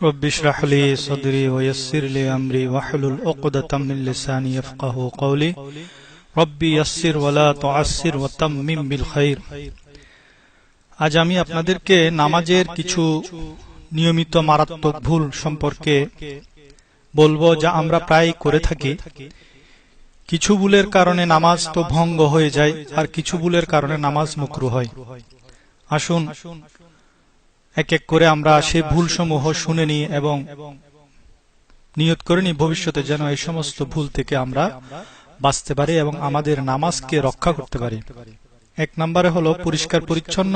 رب اشرح لي صدري ويسر لي أمري واحلل عقدة من لساني يفقهوا قولي ربي يسر ولا تعسر وتمم بالخير। আজ আমি আপনাদেরকে নামাজের কিছু নিয়মিত মারাত্মক ভুল সম্পর্কে বলবো, যা আমরা প্রায় করে থাকি। কিছু ভুলের কারণে নামাজ তো ভঙ্গ হয়ে যায়, আর কিছু ভুলের কারণে নামাজ মাকরুহ হয়। আসুন এক এক করে আমরা সেই ভুলসমূহ শুনে নিই এবং নিয়ত করে নিই ভবিষ্যতে যেন এই সমস্ত ভুল থেকে আমরা বাঁচতে পারি এবং আমাদের নামাজকে রক্ষা করতে পারি। এক নম্বরে হলো পরিষ্কার পরিচ্ছন্ন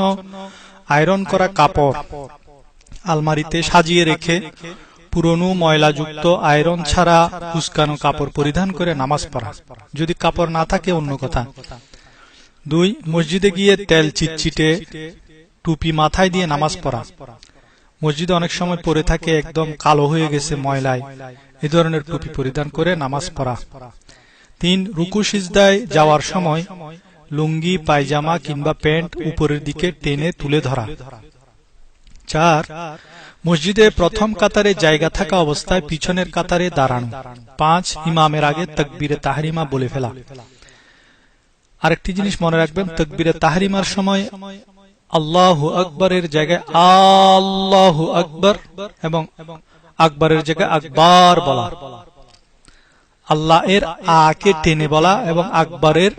আয়রন করা কাপড় আলমারিতে সাজিয়ে রেখে পুরনো ময়লাযুক্ত আয়রন ছাড়া কুচকানো কাপড় পরিধান করে নামাজ পড়া। যদি কাপড় না থাকে অন্য কথা। 2, মসজিদে গিয়ে তেল চিটচিটে টুপি মাথায় দিয়ে নামাজ পড়া। মসজিদে অনেক সময় পরে থাকে, একদম কালো হয়ে গেছে ময়লায়, এই ধরনের টুপি পরিধান করে নামাজ পড়া। 3, রুকু সিজদায় যাওয়ার সময় লুঙ্গি, পায়জামা কিংবা প্যান্ট উপরের দিকে টেনে তুলে ধরা। 4, মসজিদে প্রথম কাতারে জায়গা থাকা অবস্থায় পিছনের কাতারে দাঁড়ানো। 5, ইমামের আগে তাকবীরে তাহরিমা বলে ফেলা। আরেকটি জিনিস মনে রাখবেন, তাকবীরে তাহরিমার সময় আল্লাহু আকবরের জায়গায় আল্লাহু আকবর এবং আকবরের জায়গায় আকবার বলা। আল্লাহ এর আকে টেনে বলা এবং আকবরের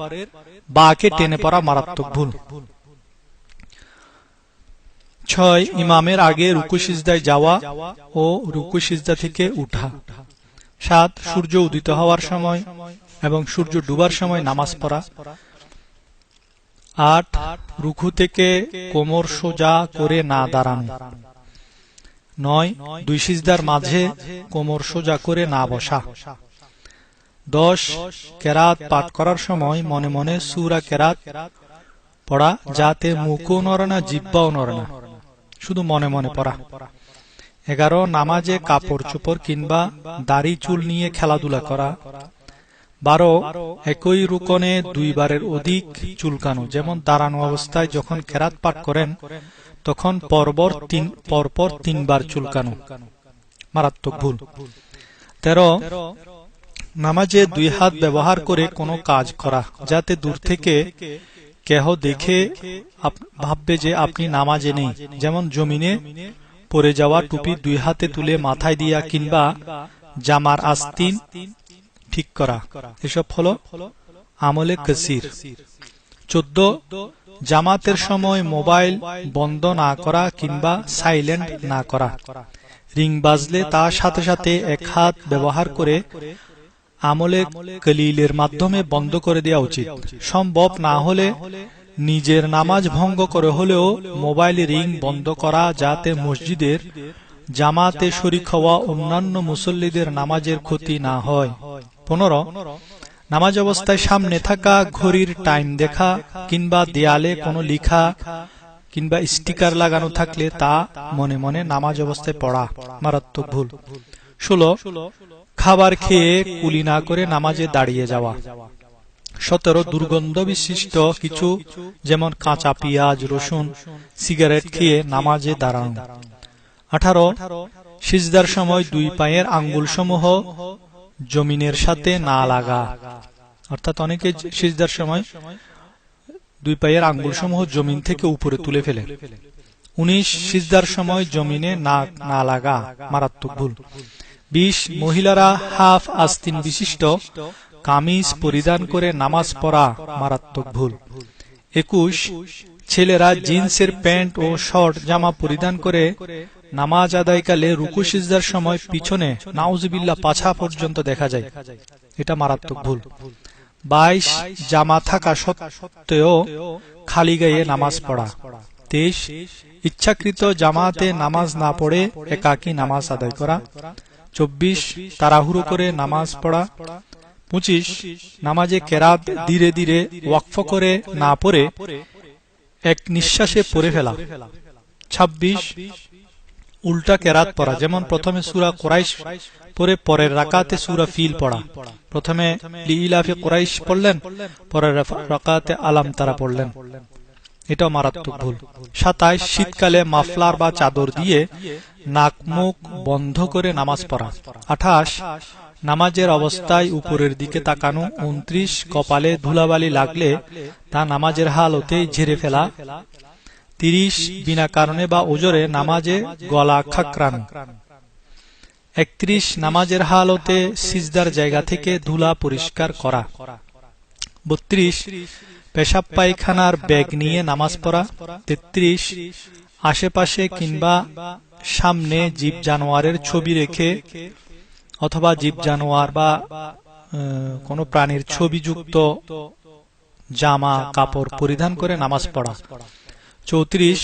বাকে টেনে পড়া মারাত্মক ভুল। 6, ইমামের আগে রুকু সিজদায় যাওয়া ও রুকু সিজদা থেকে উঠা। 7, সূর্য উদিত হওয়ার সময় এবং সূর্য ডুবার সময় নামাজ পড়া। 8, রুকু থেকে কোমর সোজা করে না দাঁড়ানো। 9, 2 সিজদার মাঝে কোমর সোজা করে না বসা। 10, কেরাত পাঠ করার সময় মনে মনে সূরা কেরাত পড়া, যাতে মুখও নড়ে না, জিহ্বাও নড়ে না, শুধু মনে মনে পড়া। 11, নামাজে কাপড় চোপড় কিংবা দাড়ি চুল নিয়ে খেলাধুলা করা। 12, একই রুকনে 2 বারের অধিক চুলকানো, যেমন দাঁড়ানো অবস্থায় যখন কেরাত পাঠ করেন তখন পরপর 3 বার চুলকানো, মারাত্মক ভুল। 13, নামাজে 2 হাত ব্যবহার করে কোনো কাজ করা, যাতে দূর থেকে কেহ দেখে ভাববে যে আপনি নামাজে নেই, যেমন জমিনে পড়ে যাওয়া টুপি 2 হাতে তুলে মাথায় দিয়া কিংবা জামার আস্তিন ঠিক করা। এসব হলো আমলে কাসির। 14, জামাতের সময় মোবাইল বন্ধ না করা কিংবা সাইলেন্ট না করা। রিং বাজলে তার সাথে সাথে 1 হাত ব্যবহার করে আমলে কলিলের মাধ্যমে বন্ধ করে দেওয়া উচিত। সম্ভব না হলে নিজের নামাজ ভঙ্গ করে হলেও মোবাইল রিং বন্ধ করা, যাতে মসজিদের জামাতে শরীক হওয়া অন্যান্য মুসল্লিদের নামাজের ক্ষতি না হয়। 15, নামাজ অবস্থায় সামনে থাকা ঘড়ির টাইম দেখা কিংবা দেয়ালে কোনো লেখা কিংবা স্টিকার লাগানো থাকলে তা মনে মনে নামাজ অবস্থায় পড়া, মারাত্মক ভুল। 16, খাবার খেয়ে কুলি না করে নামাজে দাঁড়িয়ে যাওয়া। 17, দুর্গন্ধ বিশিষ্ট কিছু যেমন কাঁচা পেঁয়াজ, রসুন, সিগারেট খেয়ে নামাজে দাঁড়ানো। 18, সিজদার সময় 2 পায়ের আঙ্গুলসমূহ জমিনের সাথে না লাগা, অর্থাৎ অনেকে সিজদার সময় 2 পায়ের আঙ্গুলসমূহ জমিন থেকে উপরে তুলে ফেলে। 19, সিজদার সময় জমিনে না লাগা, মারাত্মক ভুল। 20, মহিলারা হাফ আস্তিন বিশিষ্ট কামিজ পরিধান করে নামাজ পড়া, মারাত্মক ভুল। 21, ছেলেরা জিন্সের প্যান্ট ও শর্ট জামা পরিধান করে নামাজ আদায়কালে রুকু সিজদার সময় পিছনে নাউজুবিল্লাহ পাছা পর্যন্ত দেখা যায়, এটা মারাত্মক ভুল। 22, জামা থাকা সত্ত্বেও খালি গায়ে নামাজ পড়া। 23, ইচ্ছাকৃত জামাতে নামাজ না পড়ে একাকী নামাজ আদায় করা। 24, তাড়াহুড়ো করে নামাজ পড়া। 25, নামাজে কেরাত ধীরে ধীরে ওয়াকফ করে না পড়ে এক নিঃশ্বাসে পড়ে ফেলা। 26, উল্টা কেরাত পড়া, যেমন প্রথমে সূরা কুরাইশ পরে পরের রাকাতে সূরা ফিল পড়া। প্রথমে লিইলাফি কুরাইশ পড়লেন, পরের রাকাতে আলাম তারা পড়লেন। এটাও মারাত্মক ভুল। 27 শীতকালে মাফলার বা চাদর দিয়ে নাক মুখ বন্ধ করে নামাজ পড়া। 28 নামাজের অবস্থায় উপরের দিকে তাকানো। 29 কপালে ধুলাবালি লাগলে তা নামাজের হালতেই ঝেড়ে ফেলা। 30 বিনা কারণে বা ওজরে নামাজে গলা খাকরানো। 31 নামাজের হালতে সিজদার জায়গা থেকে ধুলা পরিষ্কার করা। 32 পেশাব পায়খানার ব্যাগ নিয়ে নামাজ পড়া। 33 আশেপাশে কিংবা সামনে জীব জানোয়ারের ছবি রেখে অথবা জীব জানোয়ার বা কোনো প্রাণীর ছবিযুক্ত জামা কাপড় পরিধান করে নামাজ পড়া। 34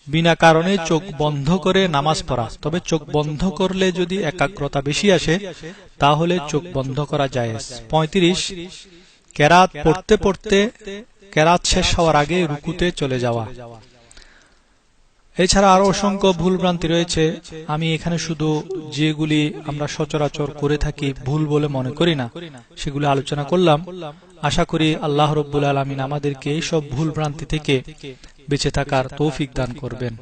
বিনা কারণে চোখ বন্ধ করে নামাজ পড়া। তবে চোখ বন্ধ করলে যদি একাগ্রতা বেশি আসে তাহলে চোখ বন্ধ করা জায়েজ। 35 কেরাত পড়তে পড়তে কেরাত শেষ হওয়ার আগে রুকুতে চলে যাওয়া। এছাড়া আরো অসংখ্য ভুলভ্রান্তি রয়েছে। আমি এখানে শুধু যেগুলি আমরা সচরাচর করে থাকি ভুল বলে মনে করি না সেগুলি আলোচনা করলাম। আশা করি আল্লাহ রাব্বুল আলামিন আমাদেরকে এইসব ভুলভ্রান্তি থেকে বেঁচে থাকার তৌফিক দান করবেন।